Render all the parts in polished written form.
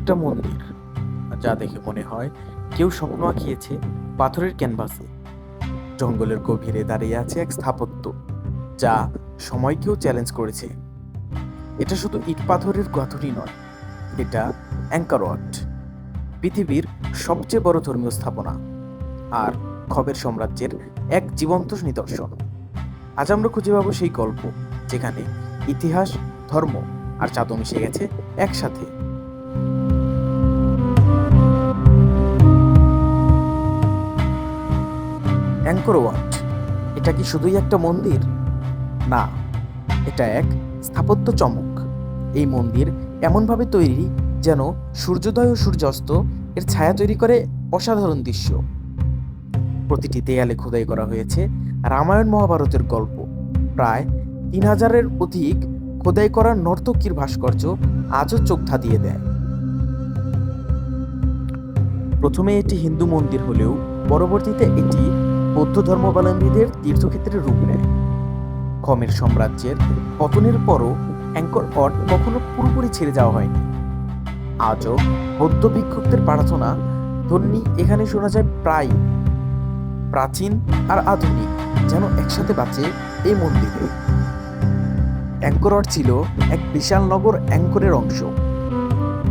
একটা মন্দির, যা দেখে মনে হয় কেউ স্বপ্ন আঁকিয়েছে পাথরের ক্যানভাসে। জঙ্গলের গভীরে দাঁড়িয়ে আছে এক স্থাপত্য যা সময়কেও চ্যালেঞ্জ করেছে। এটা শুধু ইট পাথরের গাঁথুনি নয়, এটা অ্যাঙ্কর ওয়াট, পৃথিবীর সবচেয়ে বড় ধর্মীয় স্থাপনা আর খবের সাম্রাজ্যের এক জীবন্ত নিদর্শন। আজ আমরা খুঁজে পাবো সেই গল্প যেখানে ইতিহাস, ধর্ম আর জাদু মিশে গেছে একসাথে। অ্যাঙ্কর ওয়াট, এটা কি শুধুই একটা মন্দির? না, এটা এক স্থাপত্য চমক। এই মন্দির এমনভাবে তৈরি যেন সূর্যোদয় ও সূর্যাস্ত এর ছায়া তৈরি করে অসাধারণ দৃশ্য। প্রতিটি দেয়ালে খোদাই করা হয়েছে রামায়ণ মহাভারতের গল্প। প্রায় 3000-এর অধিক খোদাই করা নর্তকীর ভাস্কর্য আজও চোখ ধাঁধিয়ে দেয়। প্রথমে এটি হিন্দু মন্দির হলেও পরবর্তীতে এটি বৌদ্ধ ধর্মাবলম্বীদের তীর্থক্ষেত্রের রূপ নেয়। খমের সাম্রাজ্যের পতনের পরও অ্যাঙ্কর ওয়াট কখনো পুরোপুরি ছেড়ে যাওয়া হয়নি। আজও বৌদ্ধ ভিক্ষুকদের প্রার্থনা ধ্বনি এখানে শোনা যায়। প্রায় প্রাচীন আর আধুনিক যেন একসাথে বাঁচে এই মন্দিরে। অ্যাঙ্কর ওয়াট ছিল এক বিশাল নগর অ্যাঙ্করের অংশ।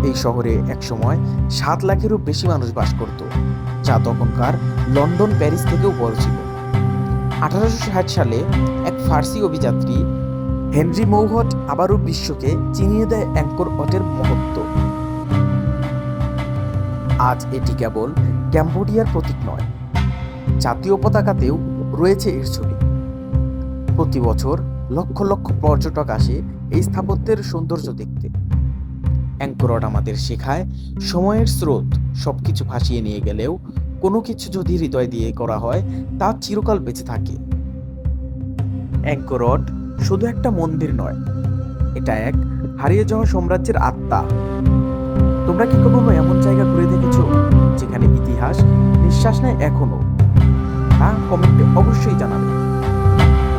এই শহরে একসময় 7 লাখেরও বেশি মানুষ বাস করত, যা তখনকার লন্ডন, প্যারিস থেকেও বড় ছিল। 1860 সালে এক ফার্সি অভিযাত্রী হেনরি মৌহট আবারও বিশ্বকে চিনিয়ে দেয় অ্যাঙ্কর ওয়াটের মহত্ব। আজ এটি কেবল ক্যাম্বোডিয়ার প্রতীক নয়, জাতীয় পতাকাতেও রয়েছে এর ছবি। প্রতি বছর লক্ষ লক্ষ পর্যটক আসে এই স্থাপত্যের সৌন্দর্য দেখতে। অ্যাঙ্কর ওয়াট আমাদের শেখায় সময়ের স্রোত সবকিছু ভাসিয়ে নিয়ে গেলেও কোনো কিছু যদি হৃদয় দিয়ে করা হয় তা চিরকাল বেঁচে থাকে। অ্যাঙ্কর ওয়াট শুধু একটা মন্দির নয়, এটা এক হারিয়ে যাওয়া সাম্রাজ্যের আত্মা। তোমরা কি কখনো এমন জায়গা ঘুরে দেখেছো যেখানে ইতিহাস নিঃশ্বাস নেয় এখনো? তা কমেন্টে অবশ্যই জানাবে।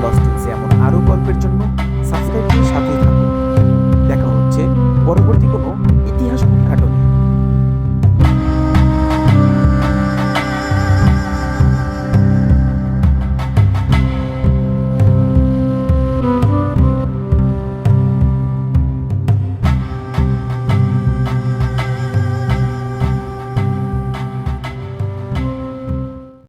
লস্ট ইনসে এমন আরো গল্পের জন্য সাবস্ক্রাইব করে সাথে